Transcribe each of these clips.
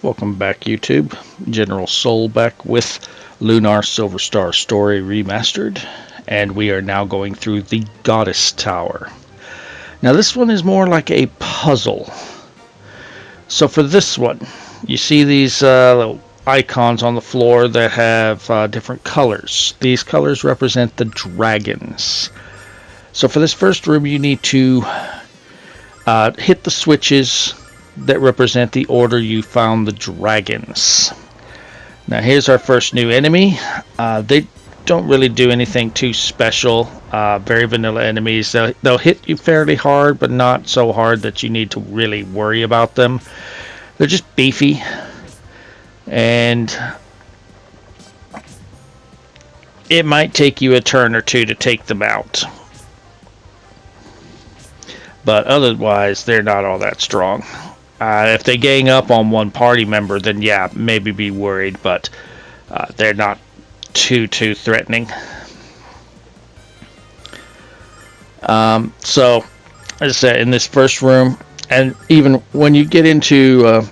Welcome back, YouTube. General Soul back with Lunar Silver Star Story Remastered, and we are now going through the Goddess Tower. Now this one is more like a puzzle. So for this one, you see these little icons on the floor that have different colors. These colors represent the dragons. So for this first room, you need to hit the switches that represent the order you found the dragons. Now here's our first new enemy. They don't really do anything too special. Very vanilla enemies. They'll hit you fairly hard, but not so hard that you need to really worry about them. They're just beefy, and it might take you a turn or two to take them out. But otherwise, they're not all that strong. If they gang up on one party member, then yeah, maybe be worried, but they're not too threatening. So, as I said, in this first room, and even when you get into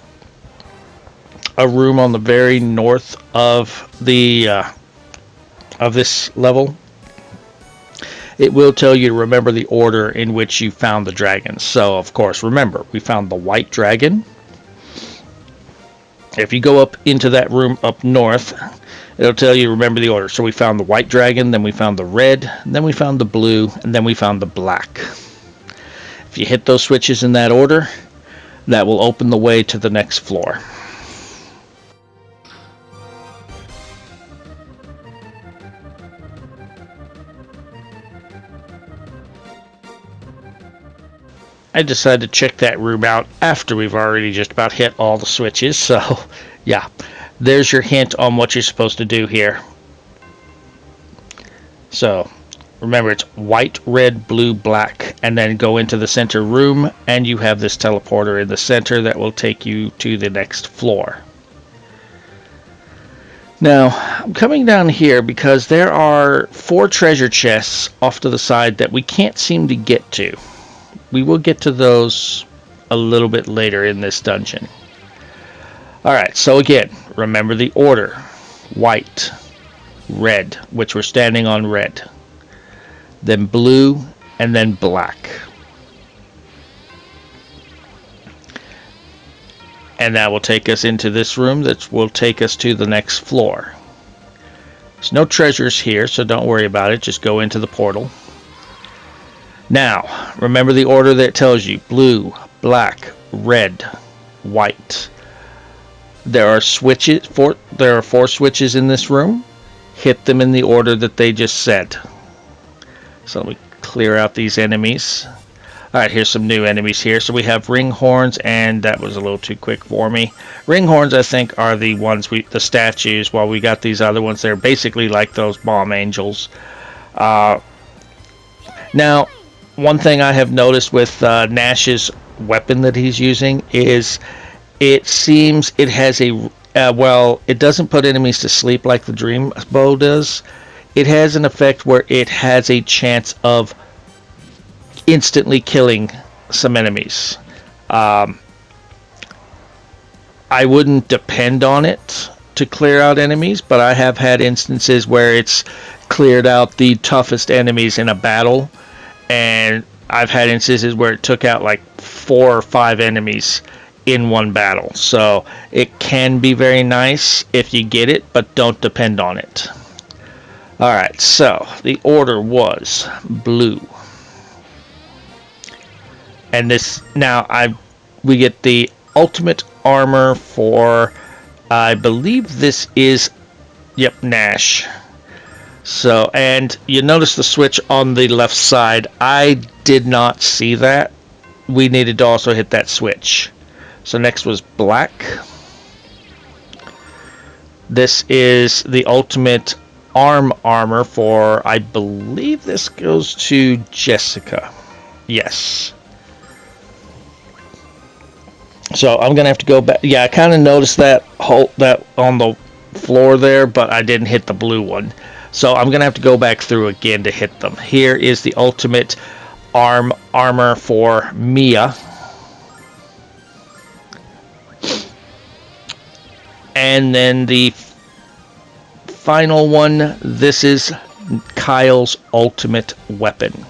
a room on the very north of the of this level, it will tell you to remember the order in which you found the dragons. So, of course, remember, we found the white dragon. If you go up into that room up north, it'll tell you to remember the order. So we found the white dragon, then we found the red, then we found the blue, and then we found the black. If you hit those switches in that order, that will open the way to the next floor. I decided to check that room out after we've already just about hit all the switches. So, yeah, there's your hint on what you're supposed to do here. So, remember it's white, red, blue, black, and then go into the center room, and you have this teleporter in the center that will take you to the next floor. Now, I'm coming down here because there are 4 treasure chests off to the side that we can't seem to get to. We will get to those a little bit later in this dungeon. Alright, so again, remember the order. White, red, which we're standing on red. Then blue, and then black. And that will take us into this room that will take us to the next floor. There's no treasures here, so don't worry about it. Just go into the portal. Now, remember the order that it tells you. Blue, black, red, white. There are there are 4 switches in this room. Hit them in the order that they just said. So let me clear out these enemies. Alright, here's some new enemies here. So we have ringhorns, and that was a little too quick for me. Ringhorns, I think, are the ones, the statues, while we got these other ones. They're basically like those bomb angels. Now, one thing I have noticed with Nash's weapon that he's using is it seems it has a it doesn't put enemies to sleep like the dream bow does. It has an effect where it has a chance of instantly killing some enemies. I wouldn't depend on it to clear out enemies, but I have had instances where it's cleared out the toughest enemies in a battle. And I've had instances where it took out like 4 or 5 enemies in one battle. So it can be very nice if you get it, but don't depend on it. Alright, so the order was blue. And this, now we get the ultimate armor for, I believe this is, yep, Nash. So, and you notice the switch on the left side. I did not see that. We needed to also hit that switch. So next was black. This is the ultimate armor for, I believe this goes to Jessica. Yes. So I'm gonna have to go back. Yeah, I kind of noticed that on the floor there, but I didn't hit the blue one. So I'm going to have to go back through again to hit them. Here is the ultimate armor for Mia. And then the final one, this is Kyle's ultimate weapon.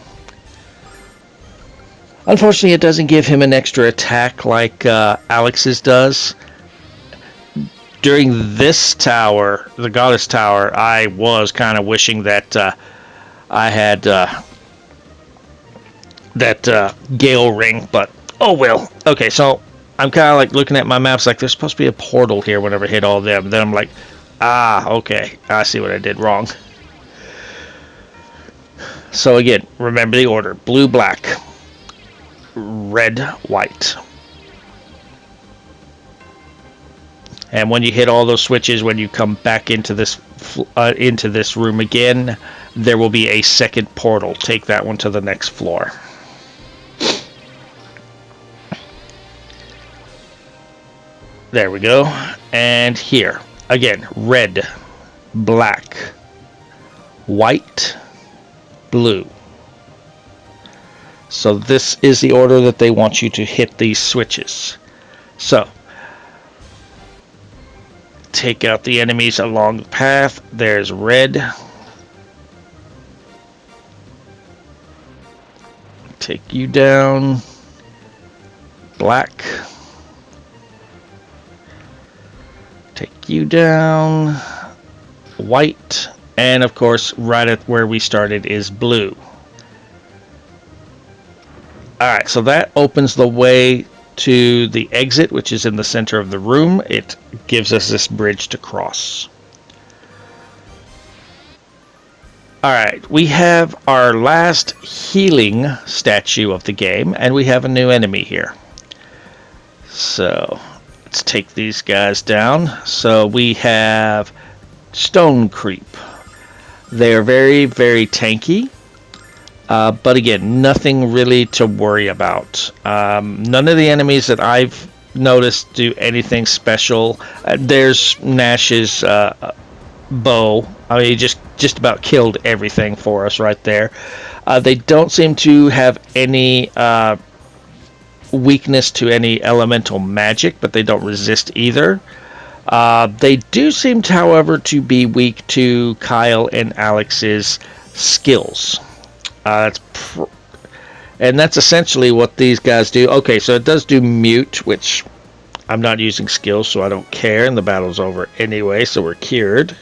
Unfortunately, it doesn't give him an extra attack like Alex's does. During this tower, the Goddess Tower, I was kind of wishing that I had that Gale Ring, but oh well. Okay, so I'm kind of like looking at my maps like there's supposed to be a portal here whenever I hit all of them. Then I'm like, okay, I see what I did wrong. So again, remember the order. Blue, black, red, white. And when you hit all those switches, when you come back into this room again, there will be a second portal. Take that one to the next floor. There we go. And here, again, red, black, white, blue. So this is the order that they want you to hit these switches. So, take out the enemies along the path. There's red. Take you down. Black. Take you down. White. And of course, right at where we started is blue. Alright, so that opens the way to the exit, which is in the center of the room. It gives us this bridge to cross. Alright, we have our last healing statue of the game, and we have a new enemy here. So, let's take these guys down. So we have Stone Creep. They are very, very tanky. But again, nothing really to worry about. None of the enemies that I've noticed do anything special. There's Nash's bow. I mean, he just about killed everything for us right there. They don't seem to have any weakness to any elemental magic, but they don't resist either. They do seem, however, to be weak to Kyle and Alex's skills. And that's essentially what these guys do. Okay, so it does do mute, which I'm not using skills, so I don't care, and the battle's over anyway, so we're cured.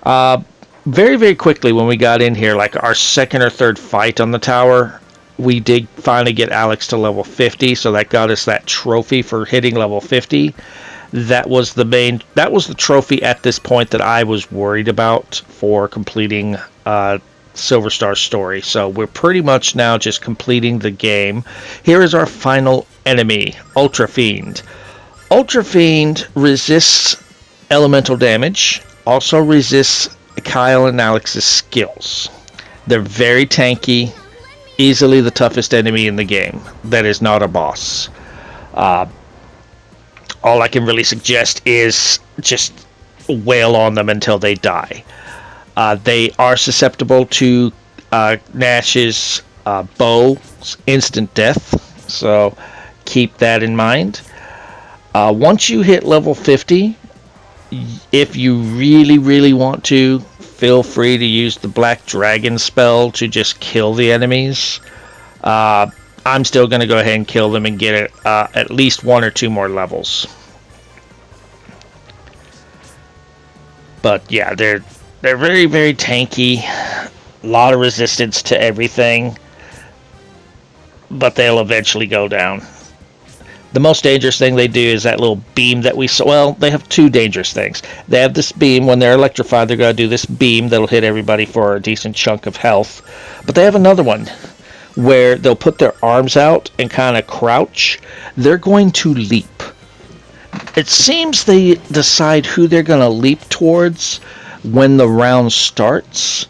Very, very quickly when we got in here, like our second or third fight on the tower, we did finally get Alex to level 50, so that got us that trophy for hitting level 50. That was the trophy at this point that I was worried about for completing Silver Star story. So we're pretty much now just completing the game. Here is our final enemy, Ultra Fiend. Ultra Fiend resists elemental damage, also resists Kyle and Alex's skills. They're very tanky, easily the toughest enemy in the game. That is not a boss. All I can really suggest is just wail on them until they die. They are susceptible to Nash's bow's instant death, so keep that in mind. Once you hit level 50, if you really, really want to, feel free to use the Black Dragon spell to just kill the enemies. I'm still going to go ahead and kill them and get it at least 1 or 2 more levels. But yeah, they're very, very tanky. A lot of resistance to everything. But they'll eventually go down. The most dangerous thing they do is that little beam that we saw. Well, they have 2 dangerous things. They have this beam. When they're electrified, they're going to do this beam that'll hit everybody for a decent chunk of health. But they have another one where they'll put their arms out and kind of crouch. They're going to leap. It seems they decide who they're going to leap towards when the round starts.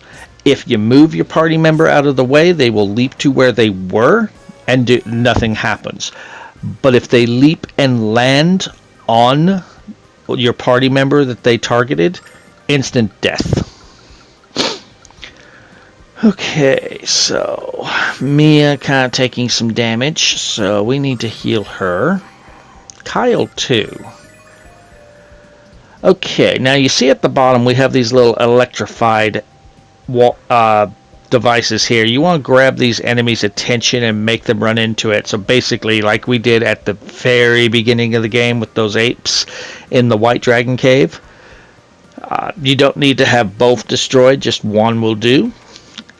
If you move your party member out of the way, they will leap to where they were and nothing happens. But if they leap and land on your party member that they targeted, instant death. Okay, so Mia kind of taking some damage, so we need to heal her. Kyle too. Okay, now you see at the bottom we have these little electrified devices here. You want to grab these enemies' attention and make them run into it. So basically, like we did at the very beginning of the game with those apes in the White Dragon Cave, you don't need to have both destroyed, just one will do.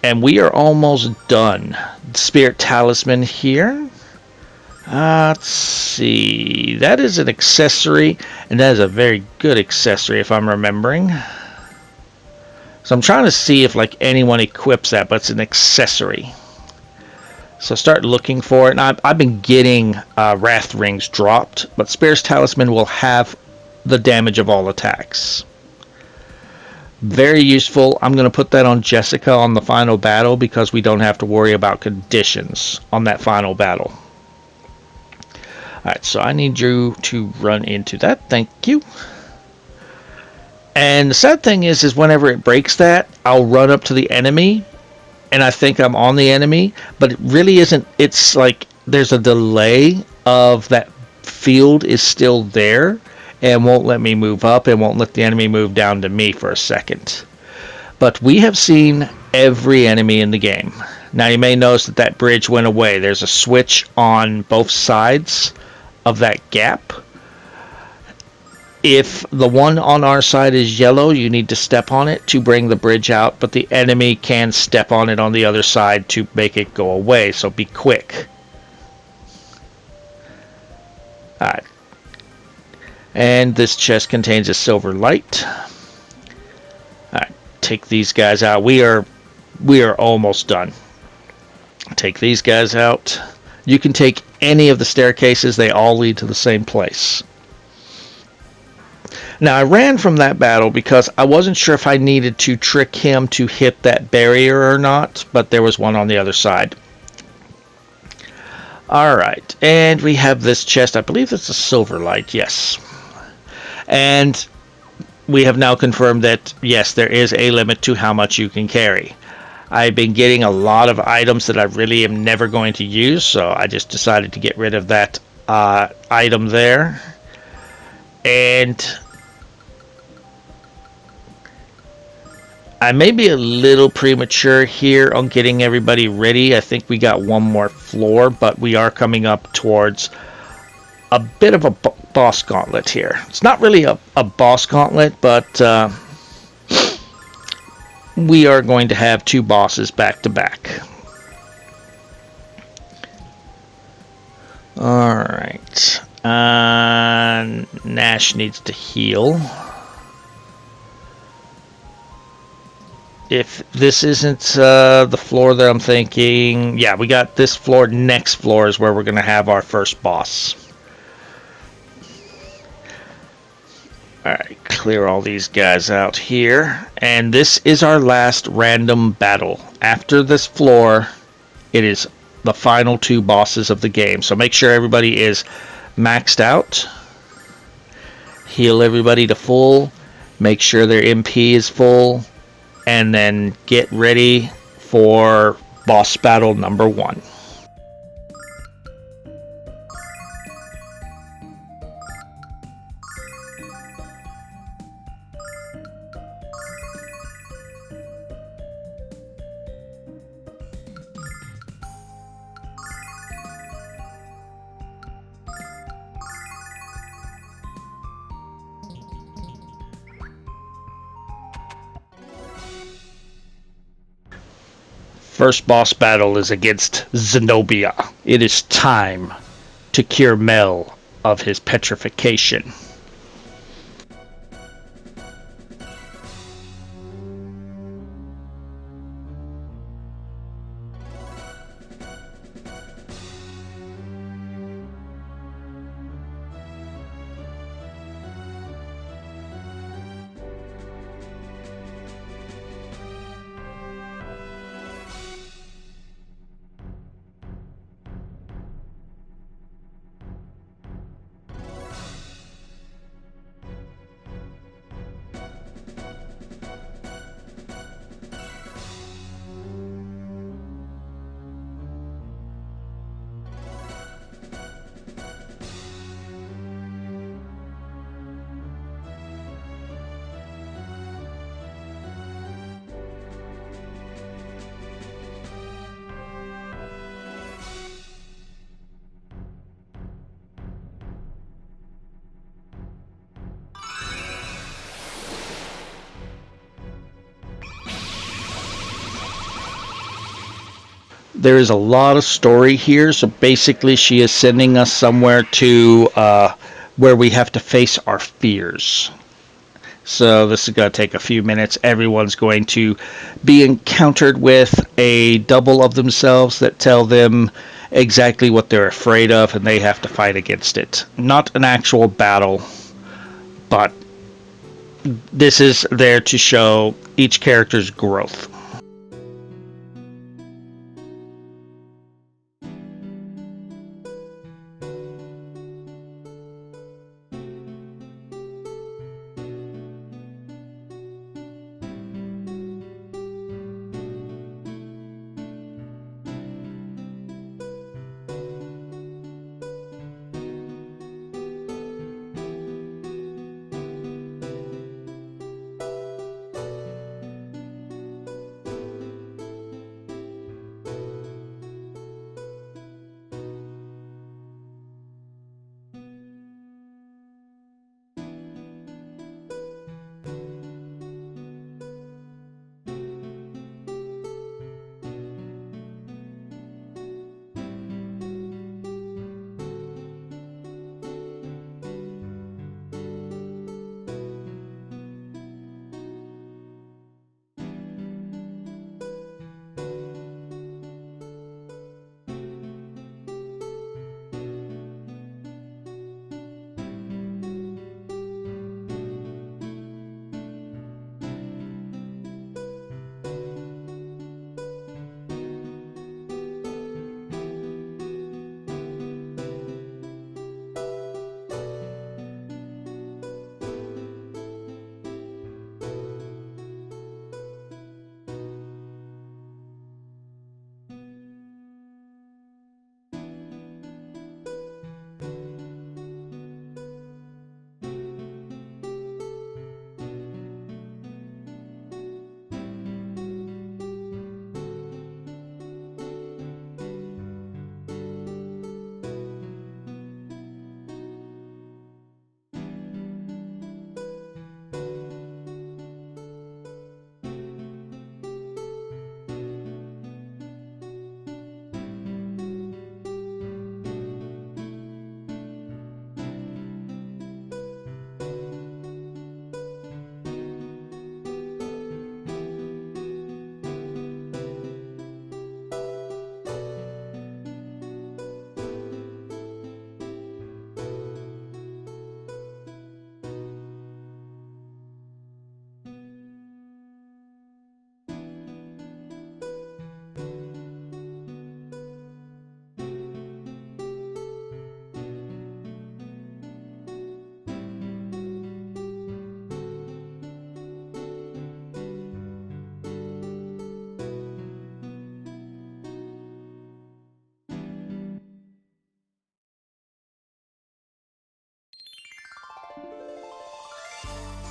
And we are almost done. Spirit Talisman here. Let's see. That is an accessory, and that is a very good accessory if I'm remembering. So I'm trying to see if like anyone equips that, but it's an accessory. So start looking for it. And I've been getting Wrath Rings dropped, but Spirit's Talisman will have the damage of all attacks. Very useful. I'm going to put that on Jessica on the final battle because we don't have to worry about conditions on that final battle. Alright, so I need you to run into that. Thank you. And the sad thing is whenever it breaks that, I'll run up to the enemy, and I think I'm on the enemy, but it really isn't. It's like there's a delay of that field is still there, and won't let me move up, and won't let the enemy move down to me for a second. But we have seen every enemy in the game. Now you may notice that that bridge went away. There's a switch on both sides of that gap. If the one on our side is yellow, you need to step on it to bring the bridge out, but the enemy can step on it on the other side to make it go away, so be quick. Alright. And this chest contains a silver light. Alright, take these guys out. We are almost done. Take these guys out. You can take any of the staircases, they all lead to the same place. Now I ran from that battle because I wasn't sure if I needed to trick him to hit that barrier or not, but there was one on the other side. Alright, and we have this chest. I believe it's a silver light, yes. And we have now confirmed that, yes, there is a limit to how much you can carry. I've been getting a lot of items that I really am never going to use, so I just decided to get rid of that item there. And I may be a little premature here on getting everybody ready. I think we got one more floor, but we are coming up towards a bit of a boss gauntlet here. It's not really a boss gauntlet, but we are going to have two bosses back to back. Alright. Nash needs to heal. If this isn't the floor that I'm thinking, yeah, we got this floor. Next floor is where we're going to have our first boss. Alright, clear all these guys out here. And this is our last random battle. After this floor, it is the final two bosses of the game. So make sure everybody is maxed out. Heal everybody to full. Make sure their MP is full. And then get ready for boss battle number 1. First boss battle is against Zenobia. It is time to cure Mel of his petrification. There is a lot of story here, so basically she is sending us somewhere to where we have to face our fears. So this is going to take a few minutes. Everyone's going to be encountered with a double of themselves that tell them exactly what they're afraid of, and they have to fight against it. Not an actual battle, but this is there to show each character's growth.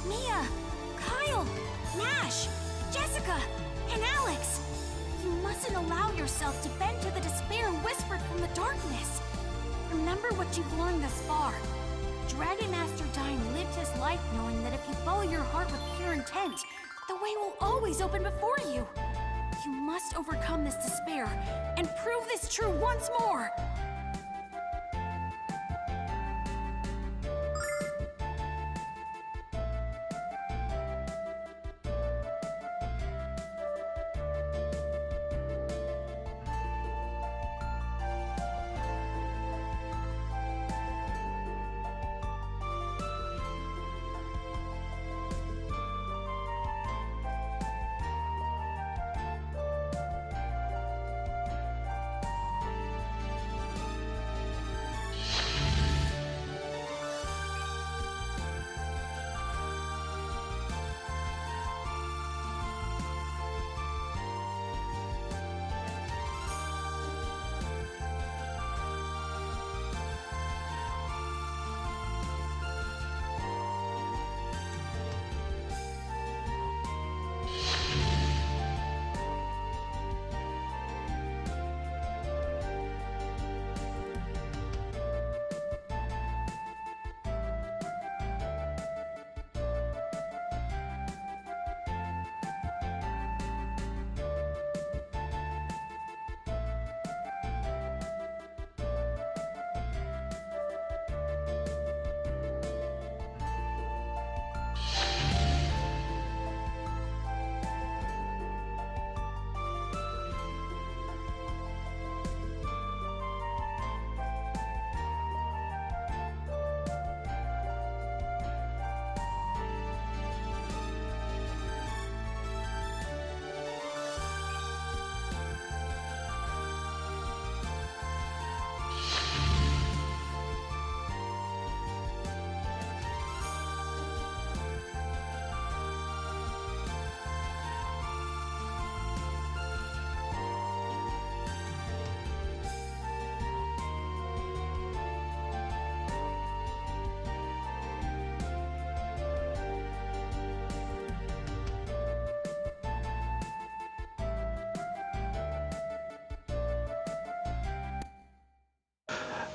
Mia, Kyle, Nash, Jessica, and Alex! You mustn't allow yourself to bend to the despair whispered from the darkness. Remember what you've learned thus far. Dragon Master Dine lived his life knowing that if you follow your heart with pure intent, the way will always open before you. You must overcome this despair and prove this true once more.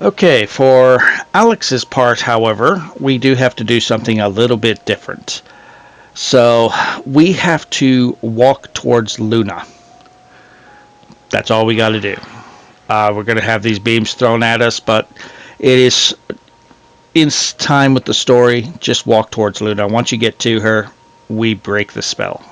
Okay, for Alex's part, however, we do have to do something a little bit different. So we have to walk towards Luna. That's all we got to do. We're going to have these beams thrown at us, but it is in time with the story. Just walk towards Luna. Once you get to her, we break the spell.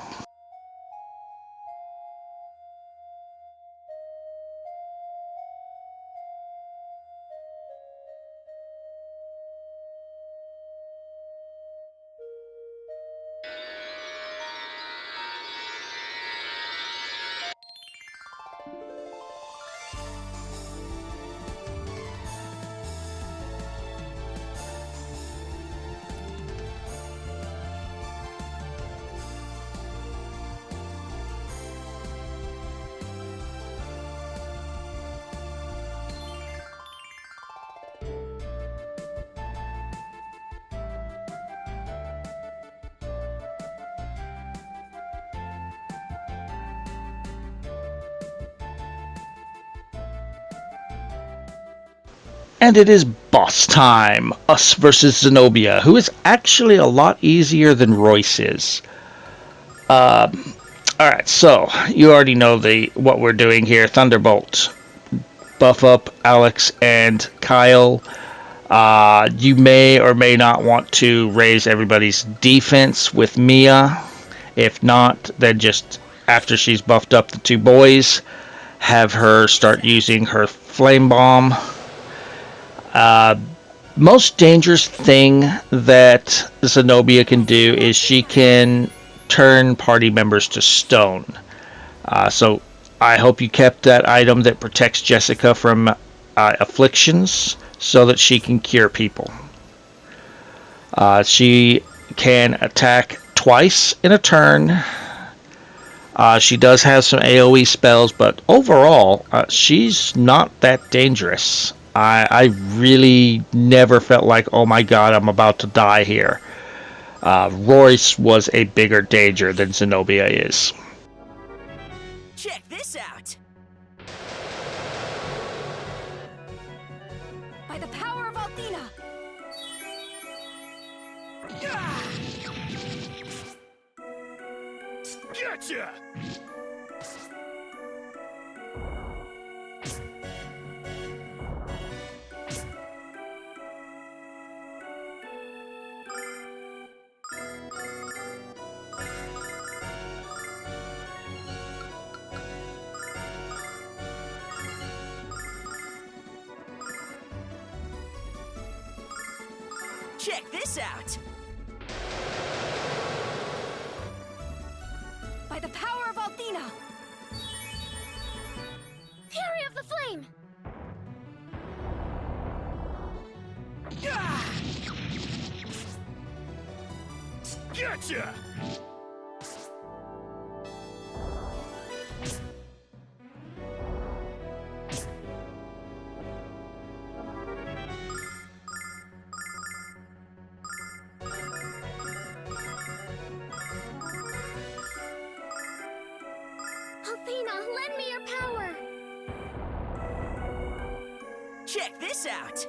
And it is boss time. Us versus Zenobia, who is actually a lot easier than Royce is. Alright, so you already know what we're doing here. Thunderbolt. Buff up Alex and Kyle. You may or may not want to raise everybody's defense with Mia. If not, then just after she's buffed up the two boys, have her start using her flame bomb. Most dangerous thing that Zenobia can do is she can turn party members to stone. So I hope you kept that item that protects Jessica from afflictions so that she can cure people. She can attack twice in a turn. She does have some AoE spells, but overall, she's not that dangerous. I really never felt like, oh my god, I'm about to die here. Royce was a bigger danger than Zenobia is. Check this out! By the power of Althena! Gotcha! Check this out! By the power of Althena! Fury of the Flame! Gotcha! Althena, lend me your power! Check this out!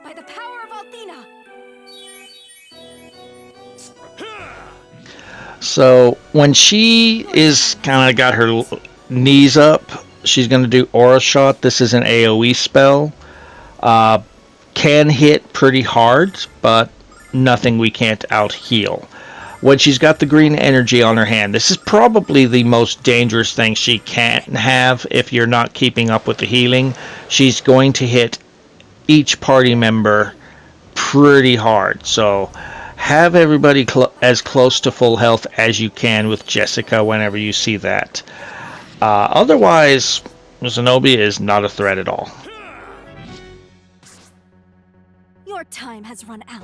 By the power of Althena! So when she is kind of got her knees up, she's going to do Aura Shot. This is an AoE spell. Can hit pretty hard, but nothing we can't out heal. When she's got the green energy on her hand, this is probably the most dangerous thing she can have if you're not keeping up with the healing. She's going to hit each party member pretty hard. So have everybody as close to full health as you can with Jessica whenever you see that. Otherwise, Zenobia is not a threat at all. Your time has run out.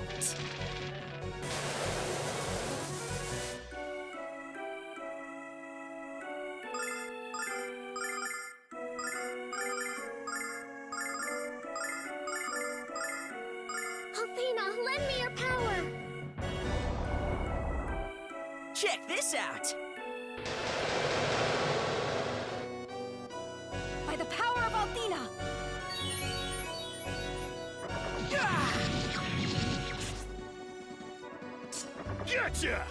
Althena, lend me your power! Check this out! Gotcha!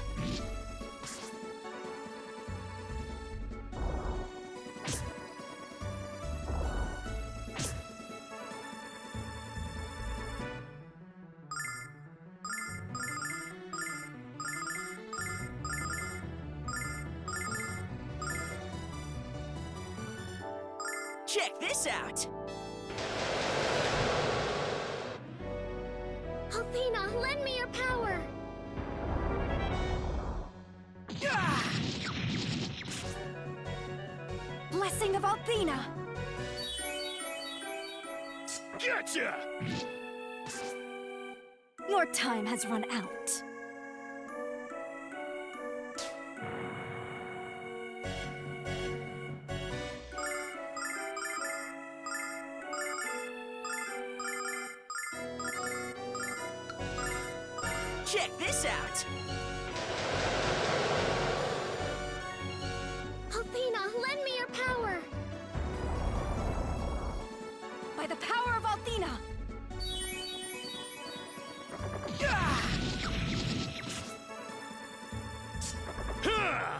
Check this out! Athena, lend me your power! Ah! Blessing of Athena! Gotcha! Your time has run out. Check this out! Athena, lend me your power! By the power of Athena! Ah! Huh!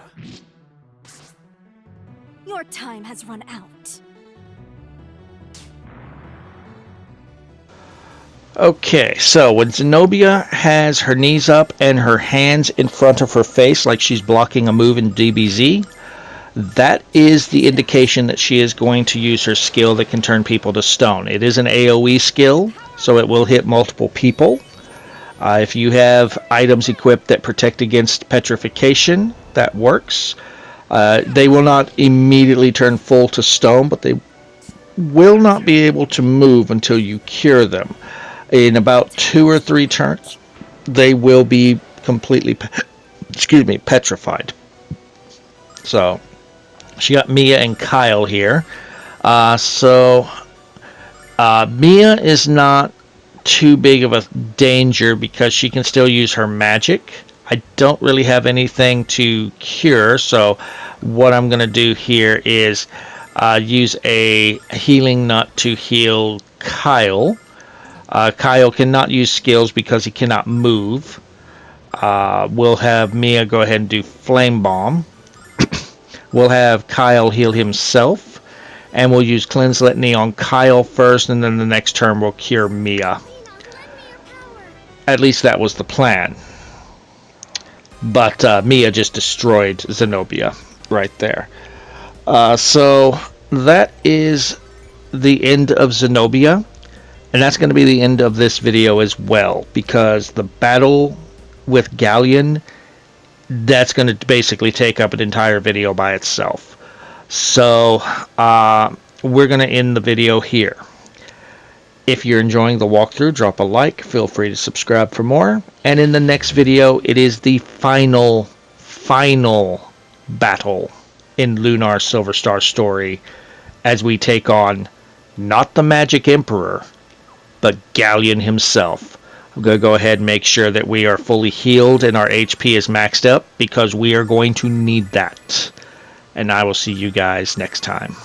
Your time has run out. Okay, so when Zenobia has her knees up and her hands in front of her face like she's blocking a move in DBZ, that is the indication that she is going to use her skill that can turn people to stone. It is an AoE skill, so it will hit multiple people. If you have items equipped that protect against petrification, that works. They will not immediately turn full to stone, but they will not be able to move until you cure them. In about 2 or 3 turns, they will be completely, petrified. So, she got Mia and Kyle here. Mia is not too big of a danger because she can still use her magic. I don't really have anything to cure, so what I'm going to do here is use a healing nut to heal Kyle. Kyle cannot use skills because he cannot move. We'll have Mia go ahead and do Flame Bomb. We'll have Kyle heal himself. And we'll use Cleanse Litany on Kyle first, and then the next turn we'll cure Mia. At least that was the plan. But Mia just destroyed Zenobia right there. So that is the end of Zenobia. And that's going to be the end of this video as well, because the battle with Galleon, that's going to basically take up an entire video by itself. So we're going to end the video here. If you're enjoying the walkthrough, drop a like, feel free to subscribe for more. And in the next video, it is the final battle in Lunar Silver Star story as we take on not the Magic Emperor, but Galleon himself. I'm going to go ahead and make sure that we are fully healed and our HP is maxed up, because we are going to need that. And I will see you guys next time.